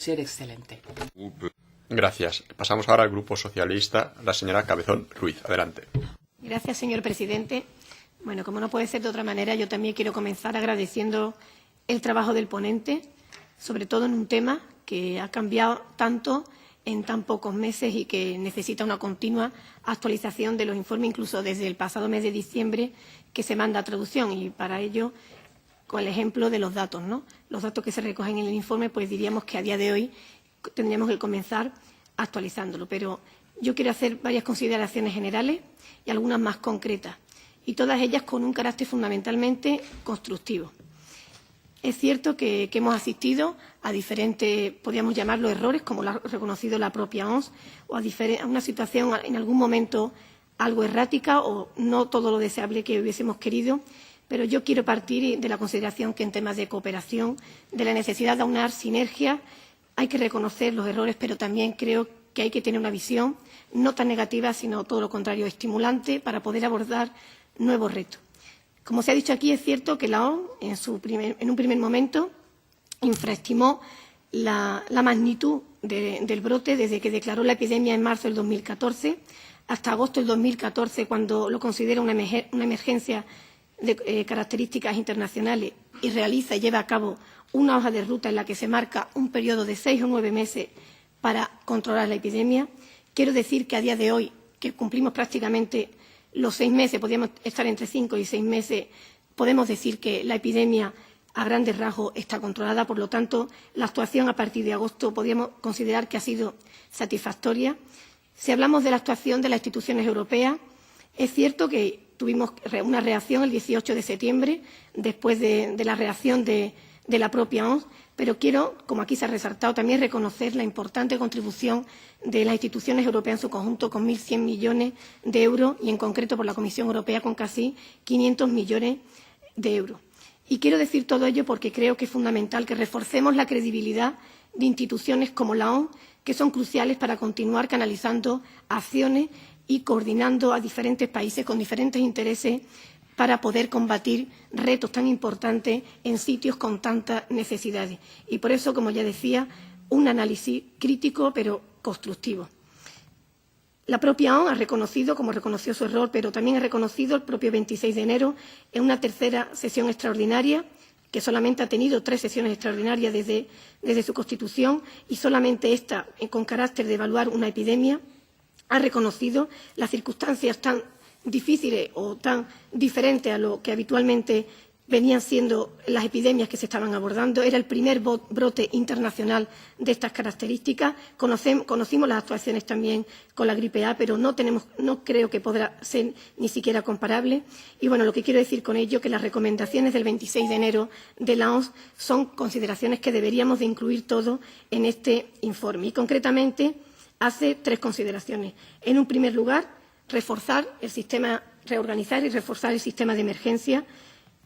ser excelente. Gracias. Pasamos ahora al Grupo Socialista. La señora Cabezón Ruiz. Adelante. Gracias, señor presidente. Bueno, como no puede ser de otra manera, yo también quiero comenzar agradeciendo el trabajo del ponente, sobre todo en un tema que ha cambiado tanto en tan pocos meses y que necesita una continua actualización de los informes, incluso desde el pasado mes de diciembre, que se manda a traducción. Y para ello, con el ejemplo de los datos, ¿no? Los datos que se recogen en el informe, pues diríamos que a día de hoy tendríamos que comenzar actualizándolo. Pero yo quiero hacer varias consideraciones generales y algunas más concretas, y todas ellas con un carácter fundamentalmente constructivo. Es cierto que hemos asistido a diferentes, podríamos llamarlo errores, como lo ha reconocido la propia OMS, o a una situación en algún momento algo errática o no todo lo deseable que hubiésemos querido. Pero yo quiero partir de la consideración que en temas de cooperación, de la necesidad de aunar sinergias, hay que reconocer los errores, pero también creo que hay que tener una visión no tan negativa, sino todo lo contrario, estimulante, para poder abordar nuevos retos. Como se ha dicho aquí, es cierto que la OMS, en un primer momento, infraestimó la magnitud del brote desde que declaró la epidemia en marzo del 2014 hasta agosto del 2014, cuando lo considera una emergencia de características internacionales y realiza y lleva a cabo una hoja de ruta en la que se marca un periodo de 6 o 9 meses para controlar la epidemia. Quiero decir que a día de hoy, que cumplimos prácticamente los 6 meses, podríamos estar entre 5 y 6 meses, podemos decir que la epidemia a grandes rasgos está controlada. Por lo tanto, la actuación a partir de agosto podríamos considerar que ha sido satisfactoria. Si hablamos de la actuación de las instituciones europeas, es cierto que tuvimos una reacción el 18 de septiembre, después de la reacción de la propia OMS, pero quiero, como aquí se ha resaltado, también reconocer la importante contribución de las instituciones europeas en su conjunto, con 1.100 millones de euros, y en concreto por la Comisión Europea con casi 500 millones de euros. Y quiero decir todo ello porque creo que es fundamental que reforcemos la credibilidad de instituciones como la OMS, que son cruciales para continuar canalizando acciones y coordinando a diferentes países con diferentes intereses para poder combatir retos tan importantes en sitios con tantas necesidades. Y por eso, como ya decía, un análisis crítico pero constructivo. La propia OMS ha reconocido, como reconoció su error, pero también ha reconocido el propio 26 de enero en una tercera sesión extraordinaria, que solamente ha tenido 3 sesiones extraordinarias desde su constitución, y solamente esta con carácter de evaluar una epidemia, ha reconocido las circunstancias tan difíciles o tan diferentes a lo que habitualmente venían siendo las epidemias que se estaban abordando. Era el primer brote internacional de estas características. Conocimos las actuaciones también con la gripe A, pero no creo que podrá ser ni siquiera comparable. Y bueno, lo que quiero decir con ello es que las recomendaciones del 26 de enero de la OMS son consideraciones que deberíamos de incluir todos en este informe. Y concretamente hace 3 consideraciones. En un primer lugar, reorganizar y reforzar el sistema de emergencia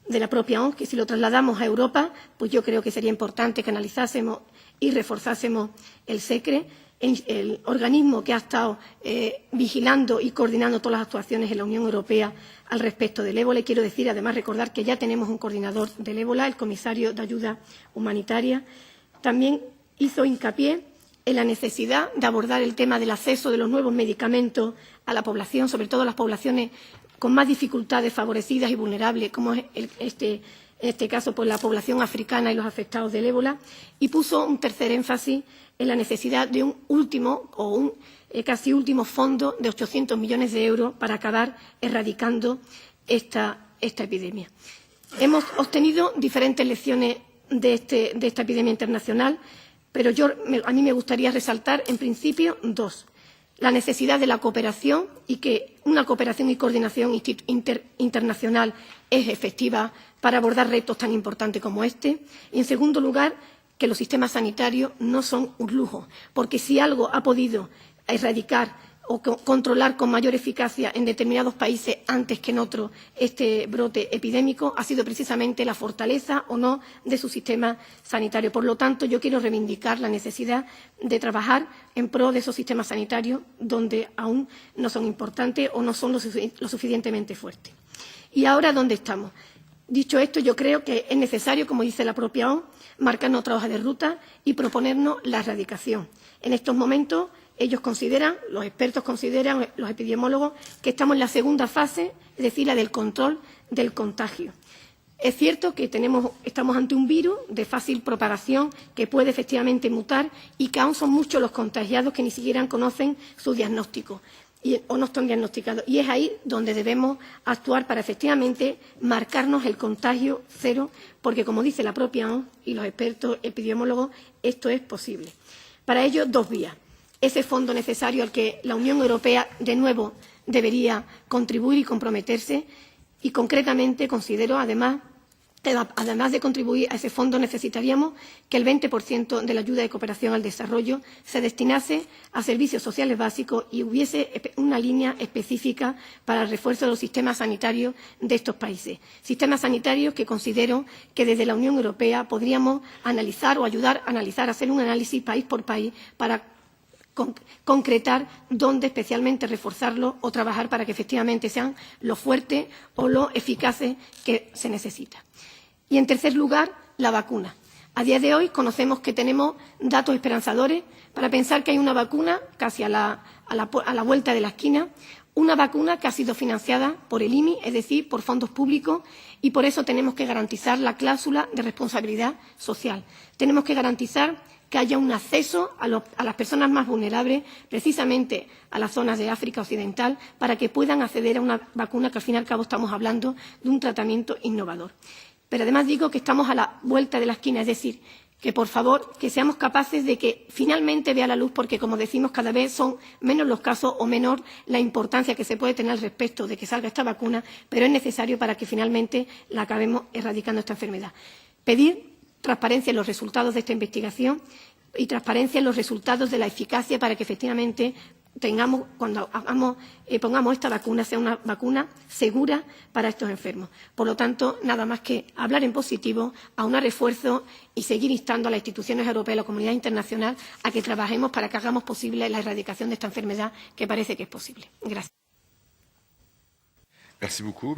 de la propia OMS, que si lo trasladamos a Europa, pues yo creo que sería importante que analizásemos y reforzásemos el SECRE, el organismo que ha estado vigilando y coordinando todas las actuaciones en la Unión Europea al respecto del ébola. Y quiero decir, además, recordar que ya tenemos un coordinador del ébola, el comisario de ayuda humanitaria. También hizo hincapié en la necesidad de abordar el tema del acceso de los nuevos medicamentos a la población, sobre todo a las poblaciones con más dificultades, favorecidas y vulnerables, como es en este caso pues la población africana y los afectados del ébola, y puso un tercer énfasis en la necesidad de un último o un casi último fondo de 800 millones de euros para acabar erradicando esta epidemia. Hemos obtenido diferentes lecciones de esta epidemia internacional, pero a mí me gustaría resaltar, en principio, 2. La necesidad de la cooperación, y que una cooperación y coordinación internacional es efectiva para abordar retos tan importantes como este. Y, en segundo lugar, que los sistemas sanitarios no son un lujo, porque si algo ha podido erradicar o controlar con mayor eficacia en determinados países antes que en otros este brote epidémico ha sido precisamente la fortaleza o no de su sistema sanitario. Por lo tanto, yo quiero reivindicar la necesidad de trabajar en pro de esos sistemas sanitarios donde aún no son importantes o no son lo suficientemente fuertes. ¿Y ahora dónde estamos? Dicho esto, yo creo que es necesario, como dice la propia OMS, marcarnos otra hoja de ruta y proponernos la erradicación. En estos momentos, ellos consideran, los expertos consideran, los epidemiólogos, que estamos en la segunda fase, es decir, la del control del contagio. Es cierto que estamos ante un virus de fácil propagación que puede efectivamente mutar y que aún son muchos los contagiados que ni siquiera conocen su diagnóstico o no están diagnosticados. Y es ahí donde debemos actuar para efectivamente marcarnos el contagio cero, porque, como dice la propia OMS y los expertos epidemiólogos, esto es posible. Para ello, dos vías. Ese fondo necesario al que la Unión Europea, de nuevo, debería contribuir y comprometerse. Y, concretamente, considero, además de contribuir a ese fondo, necesitaríamos que el 20% de la ayuda de cooperación al desarrollo se destinase a servicios sociales básicos y hubiese una línea específica para el refuerzo de los sistemas sanitarios de estos países. Sistemas sanitarios que considero que desde la Unión Europea podríamos analizar o ayudar a analizar, hacer un análisis país por país para concretar dónde especialmente reforzarlo o trabajar para que efectivamente sean lo fuertes o lo eficaces que se necesita. Y, en tercer lugar, la vacuna. A día de hoy conocemos que tenemos datos esperanzadores para pensar que hay una vacuna casi a la vuelta de la esquina, una vacuna que ha sido financiada por el IMI, es decir, por fondos públicos, y por eso tenemos que garantizar la cláusula de responsabilidad social. Tenemos que garantizar que haya un acceso a las personas más vulnerables, precisamente a las zonas de África Occidental, para que puedan acceder a una vacuna que, al fin y al cabo, estamos hablando de un tratamiento innovador. Pero además digo que estamos a la vuelta de la esquina, es decir, que, por favor, que seamos capaces de que finalmente vea la luz, porque, como decimos, cada vez son menos los casos o menor la importancia que se puede tener al respecto de que salga esta vacuna, pero es necesario para que finalmente la acabemos erradicando esta enfermedad. Pedir transparencia en los resultados de esta investigación y transparencia en los resultados de la eficacia para que efectivamente cuando pongamos esta vacuna, sea una vacuna segura para estos enfermos. Por lo tanto, nada más que hablar en positivo, a un refuerzo y seguir instando a las instituciones europeas y a la comunidad internacional a que trabajemos para que hagamos posible la erradicación de esta enfermedad, que parece que es posible. Gracias. Merci beaucoup.